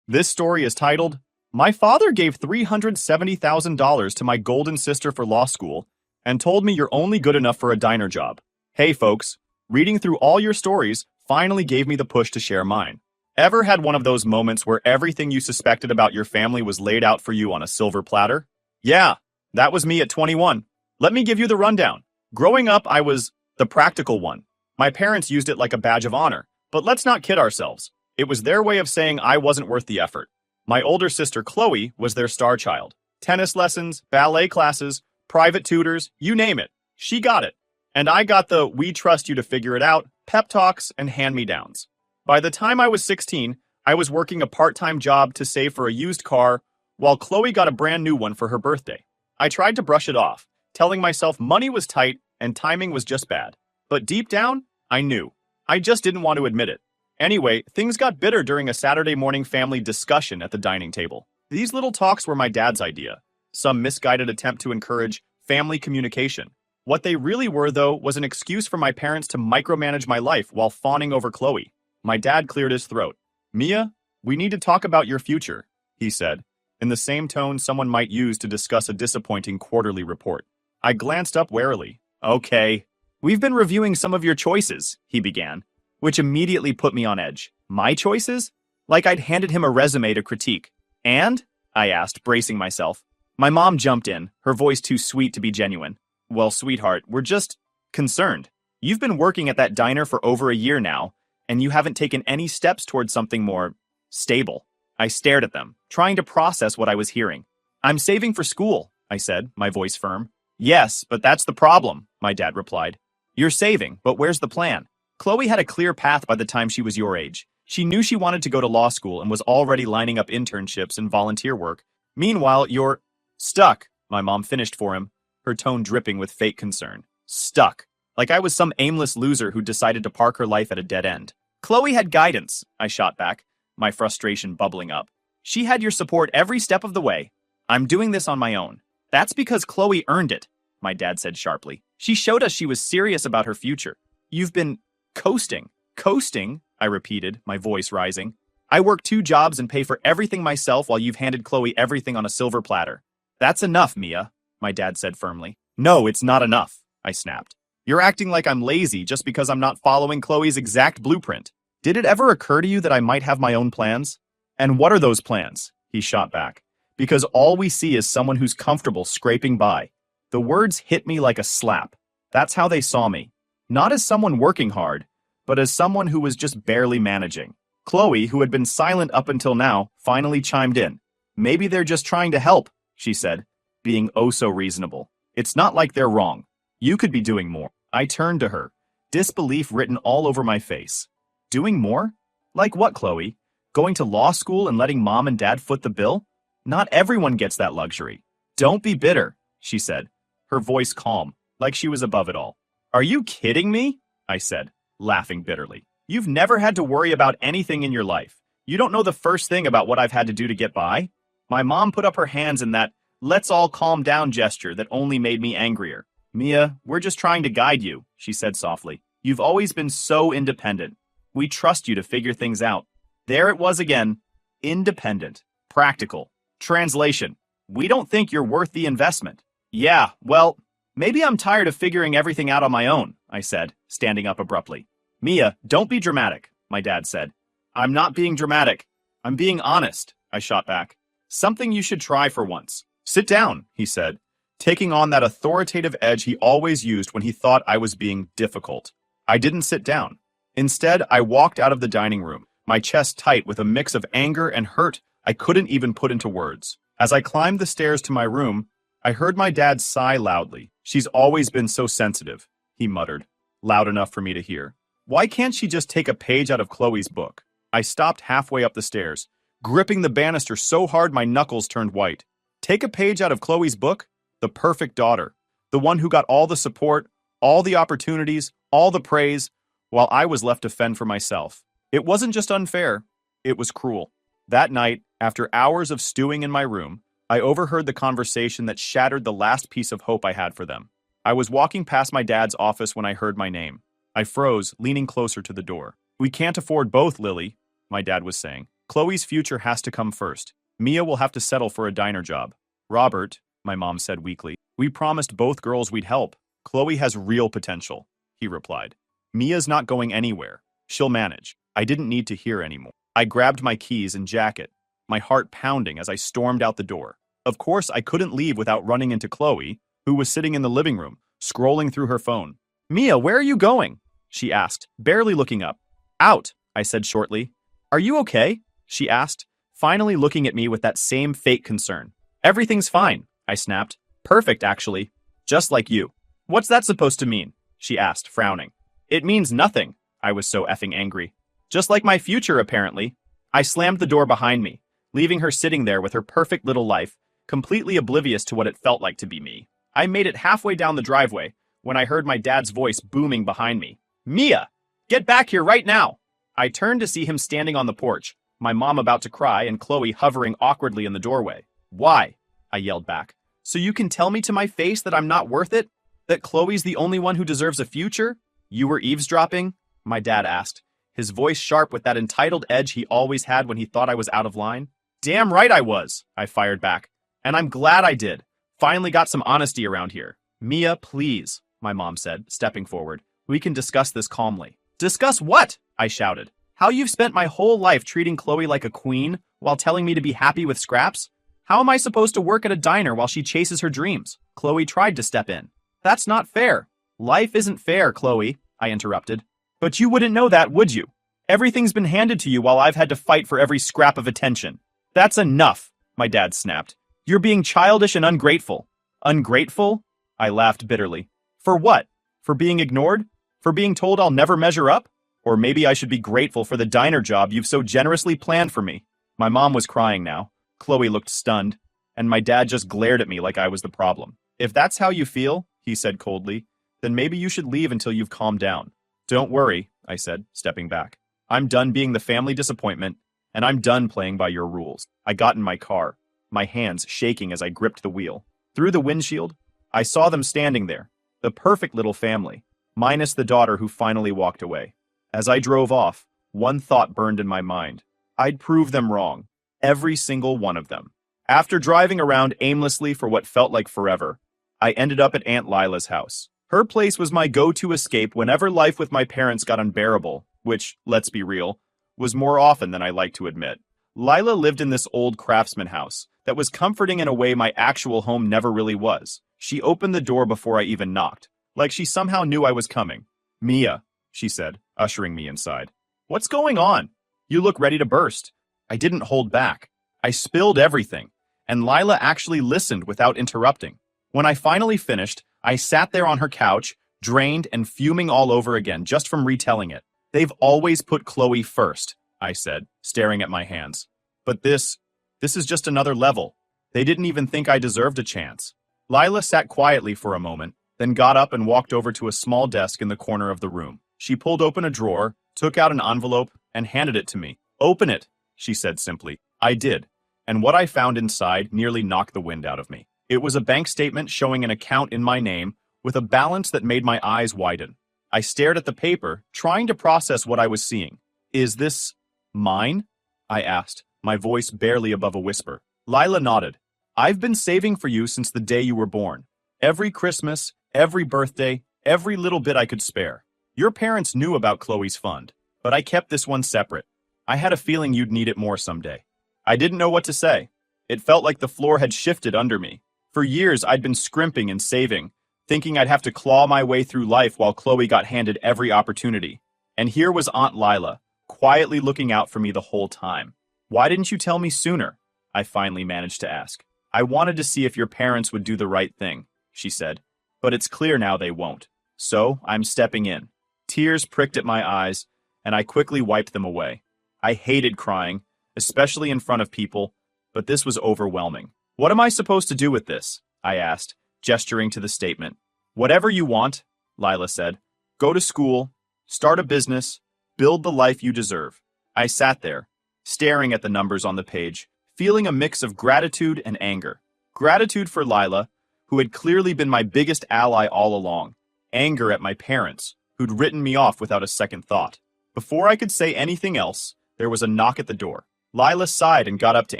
This story is titled, My Father Gave $370,000 to my golden sister for law school and told me you're only good enough for a diner job. Hey folks, reading through all your stories finally gave me the push to share mine. Ever had one of those moments where everything you suspected about your family was laid out for you on a silver platter? Yeah, that was me at 21. Let me give you the rundown. Growing up, I was the practical one. My parents used it like a badge of honor, but let's not kid ourselves. It was their way of saying I wasn't worth the effort. My older sister Chloe was their star child. Tennis lessons, ballet classes, private tutors, you name it. She got it. And I got the we trust you to figure it out, pep talks, and hand-me-downs. By the time I was 16, I was working a part-time job to save for a used car, while Chloe got a brand new one for her birthday. I tried to brush it off, telling myself money was tight and timing was just bad. But deep down, I knew. I just didn't want to admit it. Anyway, things got bitter during a Saturday morning family discussion at the dining table. These little talks were my dad's idea, some misguided attempt to encourage family communication. What they really were, though, was an excuse for my parents to micromanage my life while fawning over Chloe. My dad cleared his throat. Mia, we need to talk about your future, he said, in the same tone someone might use to discuss a disappointing quarterly report. I glanced up warily. Okay. We've been reviewing some of your choices, he began, which immediately put me on edge. My choices? Like I'd handed him a resume to critique. And? I asked, bracing myself. My mom jumped in, her voice too sweet to be genuine. Well, sweetheart, we're just concerned. You've been working at that diner for over a year now, and you haven't taken any steps towards something more stable. I stared at them, trying to process what I was hearing. I'm saving for school, I said, my voice firm. Yes, but that's the problem, my dad replied. You're saving, but where's the plan? Chloe had a clear path by the time she was your age. She knew she wanted to go to law school and was already lining up internships and volunteer work. Meanwhile, you're stuck, my mom finished for him, her tone dripping with fake concern. Stuck. Like I was some aimless loser who decided to park her life at a dead end. Chloe had guidance, I shot back, my frustration bubbling up. She had your support every step of the way. I'm doing this on my own. That's because Chloe earned it, my dad said sharply. She showed us she was serious about her future. You've been coasting. Coasting, I repeated, my voice rising. I work 2 jobs and pay for everything myself while you've handed Chloe everything on a silver platter. That's enough, Mia, my dad said firmly. No, it's not enough, I snapped. You're acting like I'm lazy just because I'm not following Chloe's exact blueprint. Did it ever occur to you that I might have my own plans? And what are those plans? He shot back. Because all we see is someone who's comfortable scraping by. The words hit me like a slap. That's how they saw me. Not as someone working hard, but as someone who was just barely managing. Chloe, who had been silent up until now, finally chimed in. Maybe they're just trying to help, she said, being oh so reasonable. It's not like they're wrong. You could be doing more. I turned to her, disbelief written all over my face. Doing more? Like what, Chloe? Going to law school and letting mom and dad foot the bill? Not everyone gets that luxury. Don't be bitter, she said, her voice calm, like she was above it all. Are you kidding me? I said, laughing bitterly. You've never had to worry about anything in your life. You don't know the first thing about what I've had to do to get by. My mom put up her hands in that let's all calm down gesture that only made me angrier. Mia, we're just trying to guide you, she said softly. You've always been so independent. We trust you to figure things out. There it was again. Independent. Practical. Translation. We don't think you're worth the investment. Yeah, well, maybe I'm tired of figuring everything out on my own, I said, standing up abruptly. Mia, don't be dramatic, my dad said. I'm not being dramatic. I'm being honest, I shot back. Something you should try for once. Sit down, he said, taking on that authoritative edge he always used when he thought I was being difficult. I didn't sit down. Instead, I walked out of the dining room, my chest tight with a mix of anger and hurt I couldn't even put into words. As I climbed the stairs to my room, I heard my dad sigh loudly. She's always been so sensitive, he muttered, loud enough for me to hear. Why can't she just take a page out of Chloe's book? I stopped halfway up the stairs, gripping the banister so hard my knuckles turned white. Take a page out of Chloe's book? The perfect daughter. The one who got all the support, all the opportunities, all the praise, while I was left to fend for myself. It wasn't just unfair, it was cruel. That night, after hours of stewing in my room, I overheard the conversation that shattered the last piece of hope I had for them. I was walking past my dad's office when I heard my name. I froze, leaning closer to the door. We can't afford both, Lily, my dad was saying. Chloe's future has to come first. Mia will have to settle for a diner job. Robert, my mom said weakly, we promised both girls we'd help. Chloe has real potential, he replied. Mia's not going anywhere. She'll manage. I didn't need to hear anymore. I grabbed my keys and jacket, my heart pounding as I stormed out the door. Of course, I couldn't leave without running into Chloe, who was sitting in the living room, scrolling through her phone. Mia, where are you going? She asked, barely looking up. Out, I said shortly. Are you okay? She asked, finally looking at me with that same fake concern. Everything's fine, I snapped. Perfect, actually. Just like you. What's that supposed to mean? She asked, frowning. It means nothing. I was so effing angry. Just like my future, apparently. I slammed the door behind me, leaving her sitting there with her perfect little life, completely oblivious to what it felt like to be me. I made it halfway down the driveway when I heard my dad's voice booming behind me. Mia, get back here right now! I turned to see him standing on the porch, my mom about to cry and Chloe hovering awkwardly in the doorway. Why? I yelled back. So you can tell me to my face that I'm not worth it? That Chloe's the only one who deserves a future? You were eavesdropping? My dad asked, his voice sharp with that entitled edge he always had when he thought I was out of line. Damn right I was, I fired back. And I'm glad I did. Finally got some honesty around here. Mia, please, my mom said, stepping forward. We can discuss this calmly. Discuss what? I shouted. How you've spent my whole life treating Chloe like a queen while telling me to be happy with scraps? How am I supposed to work at a diner while she chases her dreams? Chloe tried to step in. That's not fair. Life isn't fair, Chloe, I interrupted. But you wouldn't know that, would you? Everything's been handed to you while I've had to fight for every scrap of attention. That's enough, my dad snapped. You're being childish and ungrateful. Ungrateful? I laughed bitterly. For what? For being ignored? For being told I'll never measure up? Or maybe I should be grateful for the diner job you've so generously planned for me. My mom was crying now. Chloe looked stunned, and my dad just glared at me like I was the problem. If that's how you feel, he said coldly, then maybe you should leave until you've calmed down. Don't worry, I said, stepping back. I'm done being the family disappointment, and I'm done playing by your rules. I got in my car, my hands shaking as I gripped the wheel. Through the windshield, I saw them standing there, the perfect little family, minus the daughter who finally walked away. As I drove off, one thought burned in my mind. I'd prove them wrong. Every single one of them. After driving around aimlessly for what felt like forever, I ended up at Aunt Lila's house. Her place was my go-to escape whenever life with my parents got unbearable, which, let's be real, was more often than I like to admit. Lila lived in this old craftsman house that was comforting in a way my actual home never really was. She opened the door before I even knocked, like she somehow knew I was coming. Mia, she said, ushering me inside. What's going on? You look ready to burst. I didn't hold back. I spilled everything, and Lila actually listened without interrupting. When I finally finished, I sat there on her couch, drained and fuming all over again just from retelling it. They've always put Chloe first, I said, staring at my hands. But this is just another level. They didn't even think I deserved a chance. Lila sat quietly for a moment, then got up and walked over to a small desk in the corner of the room. She pulled open a drawer, took out an envelope, and handed it to me. Open it, she said simply. I did, and what I found inside nearly knocked the wind out of me. It was a bank statement showing an account in my name with a balance that made my eyes widen. I stared at the paper, trying to process what I was seeing. Is this mine? I asked, my voice barely above a whisper. Lila nodded. I've been saving for you since the day you were born. Every Christmas, every birthday, every little bit I could spare. Your parents knew about Chloe's fund, but I kept this one separate. I had a feeling you'd need it more someday. I didn't know what to say. It felt like the floor had shifted under me. For years, I'd been scrimping and saving, thinking I'd have to claw my way through life while Chloe got handed every opportunity. And here was Aunt Lila, quietly looking out for me the whole time. Why didn't you tell me sooner? I finally managed to ask. I wanted to see if your parents would do the right thing, she said. But it's clear now they won't. So, I'm stepping in. Tears pricked at my eyes, and I quickly wiped them away. I hated crying, especially in front of people, but this was overwhelming. What am I supposed to do with this? I asked, gesturing to the statement. Whatever you want, Lila said. Go to school, start a business, build the life you deserve. I sat there, staring at the numbers on the page, feeling a mix of gratitude and anger. Gratitude for Lila, who had clearly been my biggest ally all along. Anger at my parents, who'd written me off without a second thought. Before I could say anything else, there was a knock at the door. Lila sighed and got up to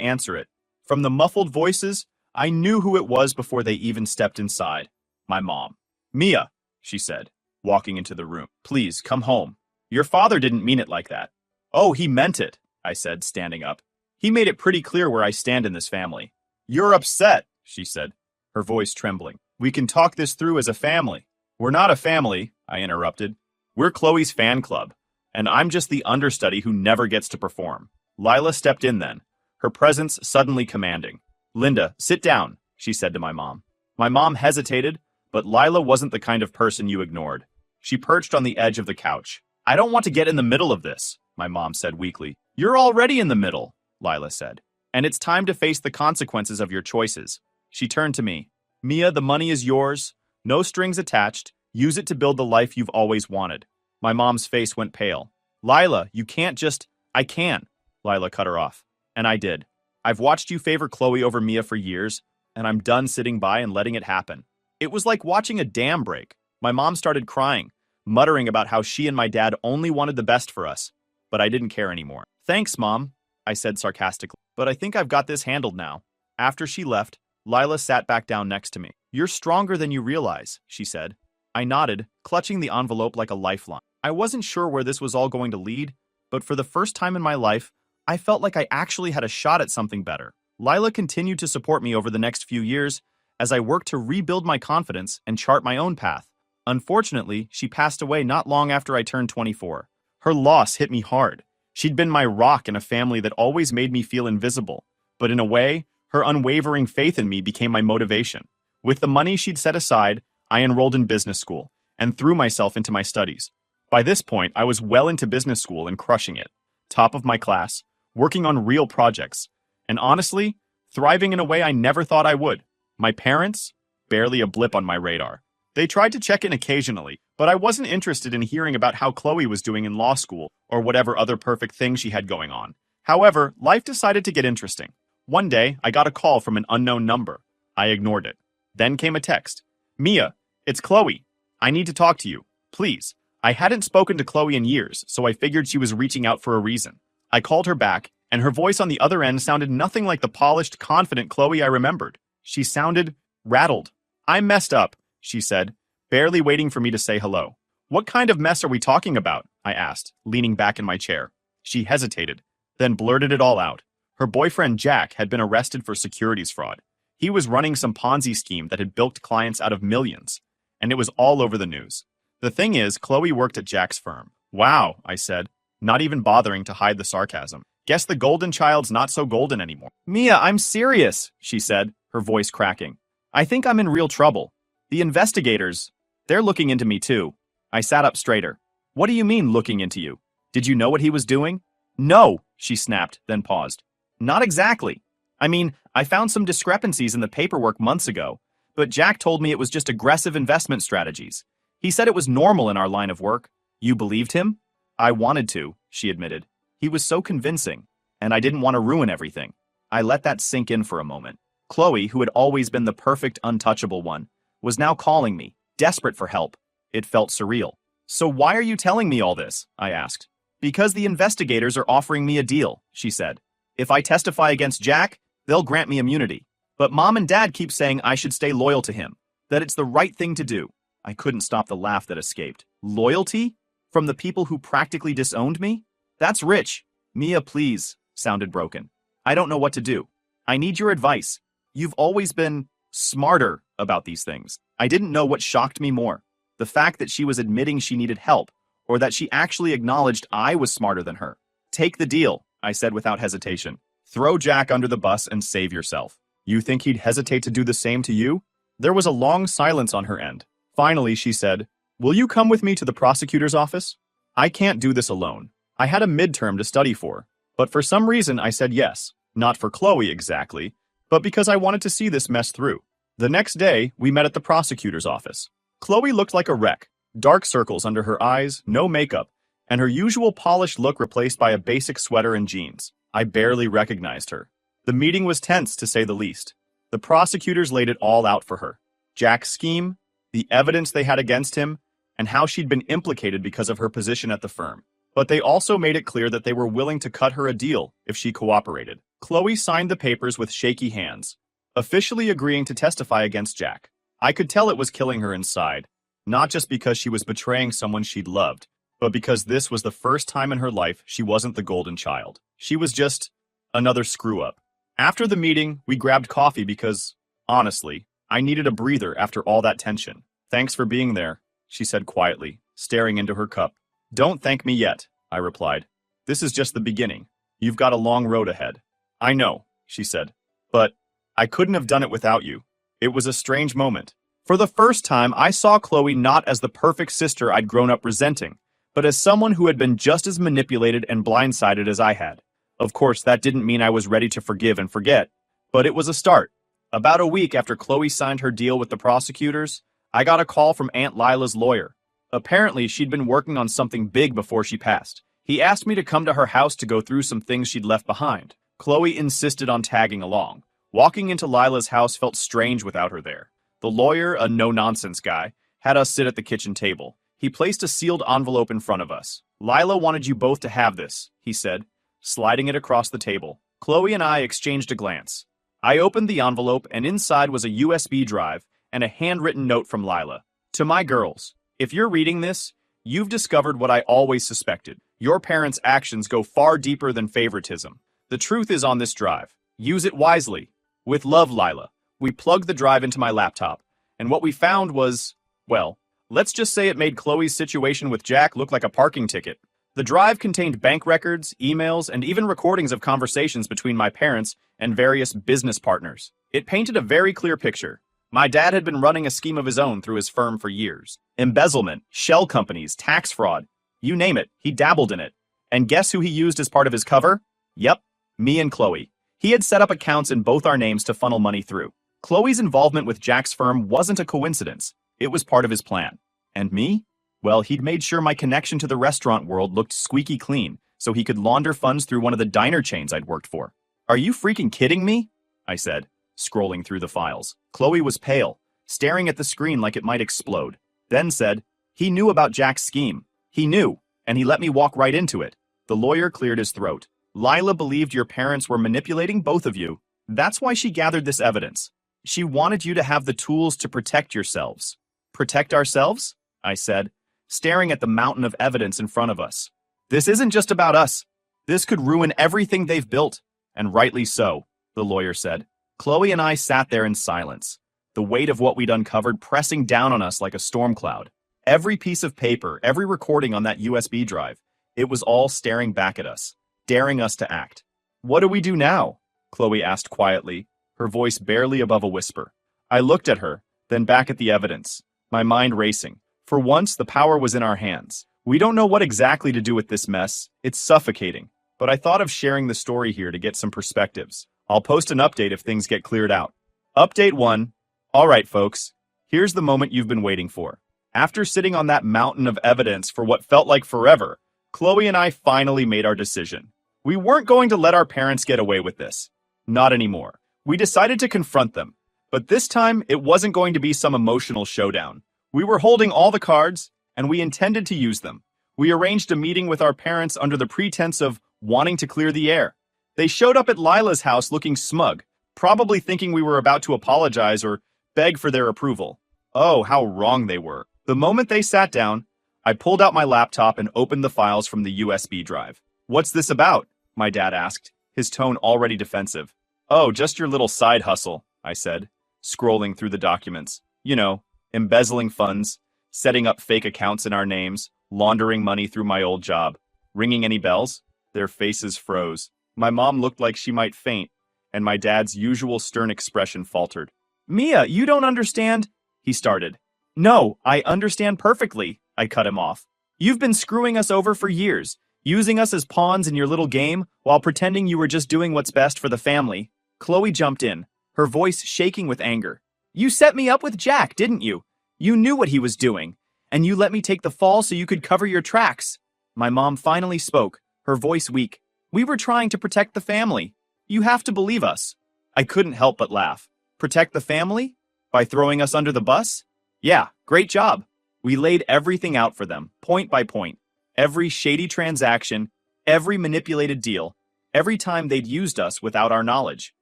answer it. From the muffled voices, I knew who it was before they even stepped inside. My mom. Mia, she said, walking into the room. Please, come home. Your father didn't mean it like that. Oh, he meant it, I said, standing up. He made it pretty clear where I stand in this family. You're upset, she said, her voice trembling. We can talk this through as a family. We're not a family, I interrupted. We're Chloe's fan club, and I'm just the understudy who never gets to perform. Lila stepped in then, her presence suddenly commanding. Linda, sit down, she said to my mom. My mom hesitated, but Lila wasn't the kind of person you ignored. She perched on the edge of the couch. I don't want to get in the middle of this, my mom said weakly. You're already in the middle, Lila said. And it's time to face the consequences of your choices. She turned to me. Mia, the money is yours. No strings attached. Use it to build the life you've always wanted. My mom's face went pale. Lila, you can't just... I can. Lila cut her off. And I did. I've watched you favor Chloe over Mia for years, and I'm done sitting by and letting it happen. It was like watching a dam break. My mom started crying, muttering about how she and my dad only wanted the best for us. But I didn't care anymore. Thanks, Mom, I said sarcastically. But I think I've got this handled now. After she left, Lila sat back down next to me. You're stronger than you realize, she said. I nodded, clutching the envelope like a lifeline. I wasn't sure where this was all going to lead, but for the first time in my life, I felt like I actually had a shot at something better. Lila continued to support me over the next few years as I worked to rebuild my confidence and chart my own path. Unfortunately, she passed away not long after I turned 24. Her loss hit me hard. She'd been my rock in a family that always made me feel invisible, but in a way, her unwavering faith in me became my motivation. With the money she'd set aside, I enrolled in business school and threw myself into my studies. By this point, I was well into business school and crushing it. Top of my class, working on real projects, and honestly, thriving in a way I never thought I would. My parents? Barely a blip on my radar. They tried to check in occasionally, but I wasn't interested in hearing about how Chloe was doing in law school or whatever other perfect thing she had going on. However, life decided to get interesting. One day, I got a call from an unknown number. I ignored it. Then came a text. Mia, it's Chloe. I need to talk to you. Please. I hadn't spoken to Chloe in years, so I figured she was reaching out for a reason. I called her back, and her voice on the other end sounded nothing like the polished, confident Chloe I remembered. She sounded rattled. I messed up, she said, barely waiting for me to say hello. What kind of mess are we talking about? I asked, leaning back in my chair. She hesitated, then blurted it all out. Her boyfriend Jack had been arrested for securities fraud. He was running some Ponzi scheme that had bilked clients out of millions, and it was all over the news. The thing is, Chloe worked at Jack's firm. Wow, I said, not even bothering to hide the sarcasm. Guess the golden child's not so golden anymore. Mia, I'm serious, she said, her voice cracking. I think I'm in real trouble. The investigators, they're looking into me too. I sat up straighter. What do you mean, looking into you? Did you know what he was doing? No, she snapped, then paused. Not exactly. I mean, I found some discrepancies in the paperwork months ago, but Jack told me it was just aggressive investment strategies. He said it was normal in our line of work. You believed him? I wanted to, she admitted. He was so convincing, and I didn't want to ruin everything. I let that sink in for a moment. Chloe, who had always been the perfect, untouchable one, was now calling me, desperate for help. It felt surreal. So why are you telling me all this? I asked. Because the investigators are offering me a deal, she said. If I testify against Jack, they'll grant me immunity. But Mom and Dad keep saying I should stay loyal to him, that it's the right thing to do. I couldn't stop the laugh that escaped. Loyalty? From the people who practically disowned me? That's rich. Mia, please, sounded broken. I don't know what to do. I need your advice. You've always been smarter about these things. I didn't know what shocked me more. The fact that she was admitting she needed help, or that she actually acknowledged I was smarter than her. Take the deal, I said without hesitation. Throw Jack under the bus and save yourself. You think he'd hesitate to do the same to you? There was a long silence on her end. Finally, she said, will you come with me to the prosecutor's office? I can't do this alone. I had a midterm to study for, but for some reason I said yes. Not for Chloe exactly, but because I wanted to see this mess through. The next day, we met at the prosecutor's office. Chloe looked like a wreck. Dark circles under her eyes, no makeup, and her usual polished look replaced by a basic sweater and jeans. I barely recognized her. The meeting was tense, to say the least. The prosecutors laid it all out for her. Jack's scheme, the evidence they had against him, and how she'd been implicated because of her position at the firm. But they also made it clear that they were willing to cut her a deal if she cooperated. Chloe signed the papers with shaky hands, officially agreeing to testify against Jack. I could tell it was killing her inside, not just because she was betraying someone she'd loved, but because this was the first time in her life she wasn't the golden child. She was just another screw-up. After the meeting, we grabbed coffee because, honestly, I needed a breather after all that tension. Thanks for being there, she said quietly, staring into her cup. Don't thank me yet, I replied. This is just the beginning. You've got a long road ahead. I know, she said, but I couldn't have done it without you. It was a strange moment. For the first time, I saw Chloe not as the perfect sister I'd grown up resenting, but as someone who had been just as manipulated and blindsided as I had. Of course, that didn't mean I was ready to forgive and forget, but it was a start. About a week after Chloe signed her deal with the prosecutors, I got a call from Aunt Lila's lawyer. Apparently, she'd been working on something big before she passed. He asked me to come to her house to go through some things she'd left behind. Chloe insisted on tagging along. Walking into Lila's house felt strange without her there. The lawyer, a no-nonsense guy, had us sit at the kitchen table. He placed a sealed envelope in front of us. Lila wanted you both to have this, he said, sliding it across the table. Chloe and I exchanged a glance. I opened the envelope, and inside was a USB drive and a handwritten note from Lila. To my girls, if you're reading this, you've discovered what I always suspected. Your parents' actions go far deeper than favoritism. The truth is on this drive. Use it wisely. With love, Lila. We plugged the drive into my laptop, and what we found was, well, let's just say it made Chloe's situation with Jack look like a parking ticket. The drive contained bank records, emails, and even recordings of conversations between my parents and various business partners. It painted a very clear picture. My dad had been running a scheme of his own through his firm for years. Embezzlement, shell companies, tax fraud, you name it, he dabbled in it. And guess who he used as part of his cover? Yep, me and Chloe. He had set up accounts in both our names to funnel money through. Chloe's involvement with Jack's firm wasn't a coincidence. It was part of his plan. And me? Well, he'd made sure my connection to the restaurant world looked squeaky clean, so he could launder funds through one of the diner chains I'd worked for. Are you freaking kidding me? I said, scrolling through the files. Chloe was pale, staring at the screen like it might explode. Then said, he knew about Jack's scheme. He knew, and he let me walk right into it. The lawyer cleared his throat. Lila believed your parents were manipulating both of you. That's why she gathered this evidence. She wanted you to have the tools to protect yourselves. Protect ourselves? I said, staring at the mountain of evidence in front of us. This isn't just about us. This could ruin everything they've built. And rightly so, the lawyer said. Chloe and I sat there in silence, the weight of what we'd uncovered pressing down on us like a storm cloud. Every piece of paper, every recording on that USB drive, it was all staring back at us, daring us to act. What do we do now? Chloe asked quietly, her voice barely above a whisper. I looked at her, then back at the evidence, my mind racing. For once, the power was in our hands. We don't know what exactly to do with this mess. It's suffocating. But I thought of sharing the story here to get some perspectives. I'll post an update if things get cleared out. Update 1. All right, folks. Here's the moment you've been waiting for. After sitting on that mountain of evidence for what felt like forever, Chloe and I finally made our decision. We weren't going to let our parents get away with this. Not anymore. We decided to confront them. But this time, it wasn't going to be some emotional showdown. We were holding all the cards, and we intended to use them. We arranged a meeting with our parents under the pretense of wanting to clear the air. They showed up at Lila's house looking smug, probably thinking we were about to apologize or beg for their approval. Oh, how wrong they were. The moment they sat down, I pulled out my laptop and opened the files from the USB drive. What's this about? My dad asked, his tone already defensive. Oh, just your little side hustle, I said, scrolling through the documents. You know, embezzling funds, setting up fake accounts in our names, laundering money through my old job. Ringing any bells? Their faces froze. My mom looked like she might faint, and my dad's usual stern expression faltered. Mia, you don't understand, he started. No, I understand perfectly, I cut him off. You've been screwing us over for years, using us as pawns in your little game while pretending you were just doing what's best for the family. Chloe jumped in, her voice shaking with anger. You set me up with Jack, didn't you? You knew what he was doing, and you let me take the fall so you could cover your tracks. My mom finally spoke, her voice weak. We were trying to protect the family. You have to believe us. I couldn't help but laugh. Protect the family? By throwing us under the bus? Yeah, great job. We laid everything out for them, point by point. Every shady transaction, every manipulated deal, every time they'd used us without our knowledge.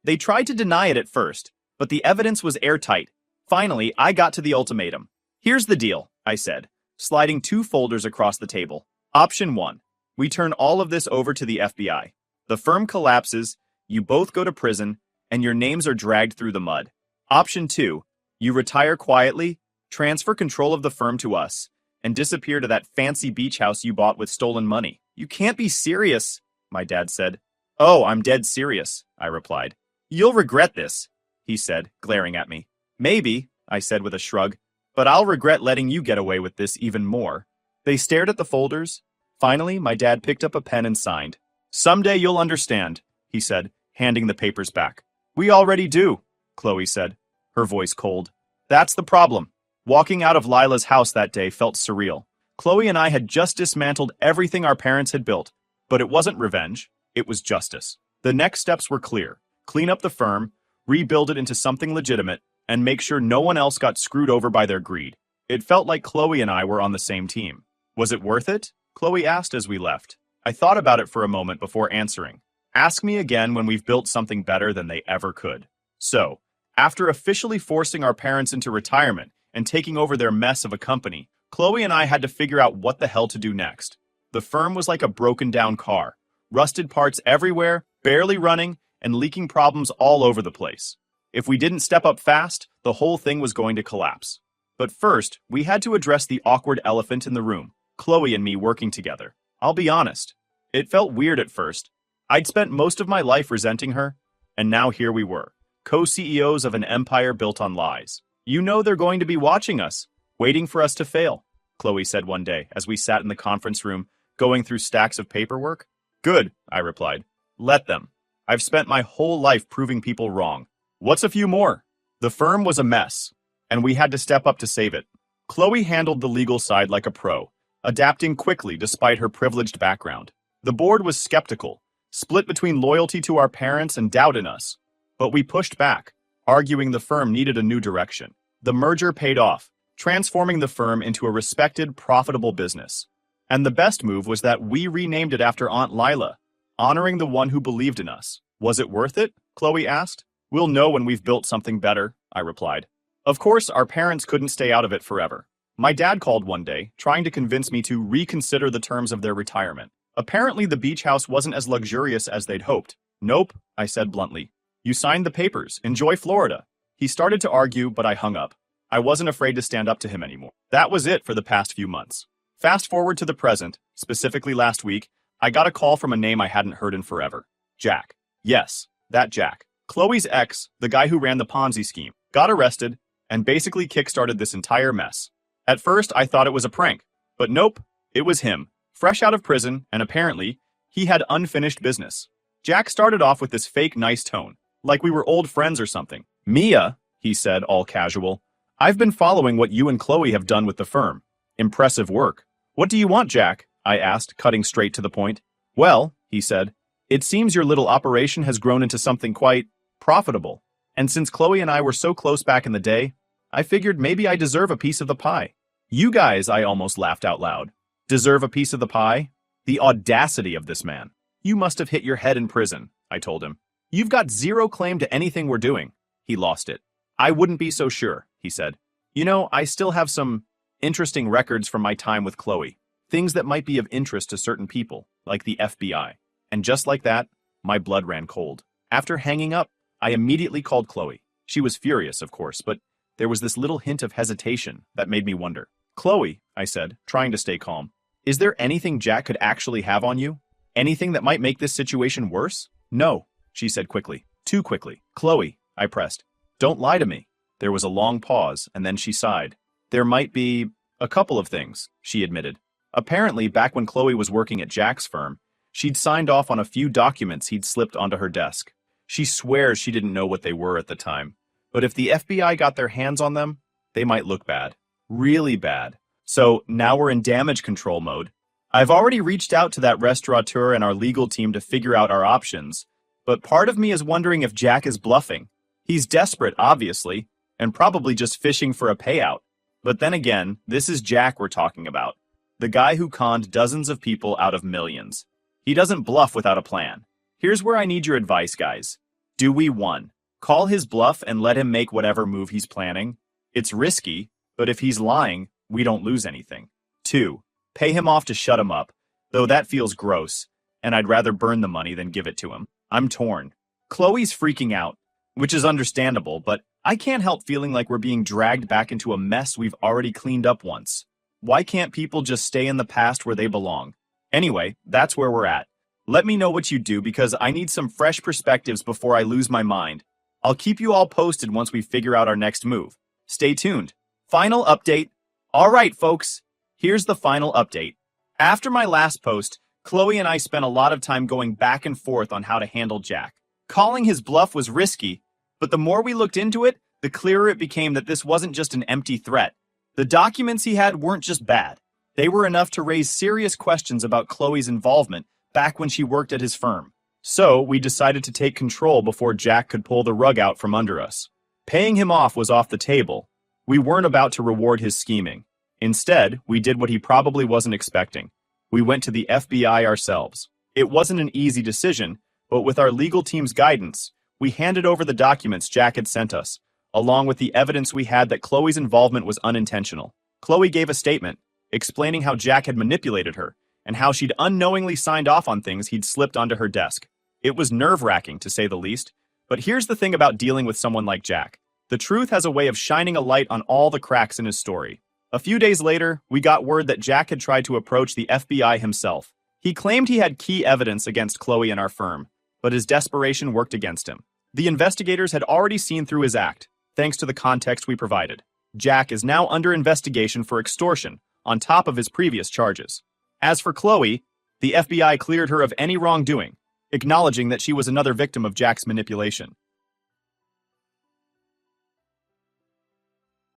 They tried to deny it at first, but the evidence was airtight. Finally, I got to the ultimatum. Here's the deal, I said, sliding 2 folders across the table. Option 1. We turn all of this over to the FBI. The firm collapses, you both go to prison, and your names are dragged through the mud. Option 2. You retire quietly, transfer control of the firm to us, and disappear to that fancy beach house you bought with stolen money. You can't be serious, my dad said. Oh, I'm dead serious, I replied. You'll regret this, he said, glaring at me. Maybe, I said with a shrug, but I'll regret letting you get away with this even more. They stared at the folders. Finally, my dad picked up a pen and signed. Someday you'll understand, he said, handing the papers back. We already do, Chloe said, her voice cold. That's the problem. Walking out of Lila's house that day felt surreal. Chloe and I had just dismantled everything our parents had built, but it wasn't revenge, it was justice. The next steps were clear. Clean up the firm, rebuild it into something legitimate, and make sure no one else got screwed over by their greed. It felt like Chloe and I were on the same team. Was it worth it? Chloe asked as we left. I thought about it for a moment before answering. Ask me again when we've built something better than they ever could. So, after officially forcing our parents into retirement and taking over their mess of a company, Chloe and I had to figure out what the hell to do next. The firm was like a broken-down car. Rusted parts everywhere, barely running, and leaking problems all over the place. If we didn't step up fast, the whole thing was going to collapse. But first, we had to address the awkward elephant in the room, Chloe and me working together. I'll be honest, it felt weird at first. I'd spent most of my life resenting her, and now here we were, co-CEOs of an empire built on lies. You know they're going to be watching us, waiting for us to fail, Chloe said one day as we sat in the conference room, going through stacks of paperwork. Good, I replied. Let them. I've spent my whole life proving people wrong. What's a few more? The firm was a mess, and we had to step up to save it. Chloe handled the legal side like a pro, adapting quickly despite her privileged background. The board was skeptical, split between loyalty to our parents and doubt in us. But we pushed back, arguing the firm needed a new direction. The merger paid off, transforming the firm into a respected, profitable business. And the best move was that we renamed it after Aunt Lila, honoring the one who believed in us. Was it worth it? Chloe asked. We'll know when we've built something better, I replied. Of course, our parents couldn't stay out of it forever. My dad called one day, trying to convince me to reconsider the terms of their retirement. Apparently, the beach house wasn't as luxurious as they'd hoped. Nope, I said bluntly. You signed the papers. Enjoy Florida. He started to argue, but I hung up. I wasn't afraid to stand up to him anymore. That was it for the past few months. Fast forward to the present, specifically last week, I got a call from a name I hadn't heard in forever. Jack. Yes, that Jack. Chloe's ex, the guy who ran the Ponzi scheme, got arrested and basically kickstarted this entire mess. At first, I thought it was a prank, but nope, it was him, fresh out of prison, and apparently, he had unfinished business. Jack started off with this fake nice tone, like we were old friends or something. Mia, he said, all casual, I've been following what you and Chloe have done with the firm. Impressive work. What do you want, Jack? I asked, cutting straight to the point. Well, he said, it seems your little operation has grown into something quite profitable. And since Chloe and I were so close back in the day, I figured maybe I deserve a piece of the pie. You guys, I almost laughed out loud. Deserve a piece of the pie? The audacity of this man. You must have hit your head in prison, I told him. You've got zero claim to anything we're doing. He lost it. I wouldn't be so sure, he said. You know, I still have some interesting records from my time with Chloe. Things that might be of interest to certain people, like the FBI. And just like that, my blood ran cold. After hanging up, I immediately called Chloe. She was furious, of course, but there was this little hint of hesitation that made me wonder. Chloe, I said, trying to stay calm, is there anything Jack could actually have on you? Anything that might make this situation worse? No, she said quickly. Too quickly. Chloe, I pressed. Don't lie to me. There was a long pause, and then she sighed. There might be a couple of things, she admitted. Apparently, back when Chloe was working at Jack's firm, she'd signed off on a few documents he'd slipped onto her desk. She swears she didn't know what they were at the time. But if the FBI got their hands on them, they might look bad. Really bad. So now we're in damage control mode. I've already reached out to that restaurateur and our legal team to figure out our options, but part of me is wondering if Jack is bluffing. He's desperate, obviously, and probably just fishing for a payout. But then again, this is Jack we're talking about. The guy who conned dozens of people out of millions. He doesn't bluff without a plan. Here's where I need your advice, guys. Do we 1. Call his bluff and let him make whatever move he's planning? It's risky, but if he's lying, we don't lose anything. 2. Pay him off to shut him up, though that feels gross, and I'd rather burn the money than give it to him. I'm torn. Chloe's freaking out, which is understandable, but I can't help feeling like we're being dragged back into a mess we've already cleaned up once. Why can't people just stay in the past where they belong? Anyway, that's where we're at. Let me know what you do because I need some fresh perspectives before I lose my mind. I'll keep you all posted once we figure out our next move. Stay tuned. Final update. All right, folks. Here's the final update. After my last post, Chloe and I spent a lot of time going back and forth on how to handle Jack. Calling his bluff was risky, but the more we looked into it, the clearer it became that this wasn't just an empty threat. The documents he had weren't just bad. They were enough to raise serious questions about Chloe's involvement back when she worked at his firm. So, we decided to take control before Jack could pull the rug out from under us. Paying him off was off the table. We weren't about to reward his scheming. Instead, we did what he probably wasn't expecting. We went to the FBI ourselves. It wasn't an easy decision, but with our legal team's guidance, we handed over the documents Jack had sent us, along with the evidence we had that Chloe's involvement was unintentional. Chloe gave a statement, explaining how Jack had manipulated her, and how she'd unknowingly signed off on things he'd slipped onto her desk. It was nerve-wracking, to say the least, but here's the thing about dealing with someone like Jack. The truth has a way of shining a light on all the cracks in his story. A few days later, we got word that Jack had tried to approach the FBI himself. He claimed he had key evidence against Chloe and our firm, but his desperation worked against him. The investigators had already seen through his act, thanks to the context we provided. Jack is now under investigation for extortion, on top of his previous charges. As for Chloe, the FBI cleared her of any wrongdoing, acknowledging that she was another victim of Jack's manipulation.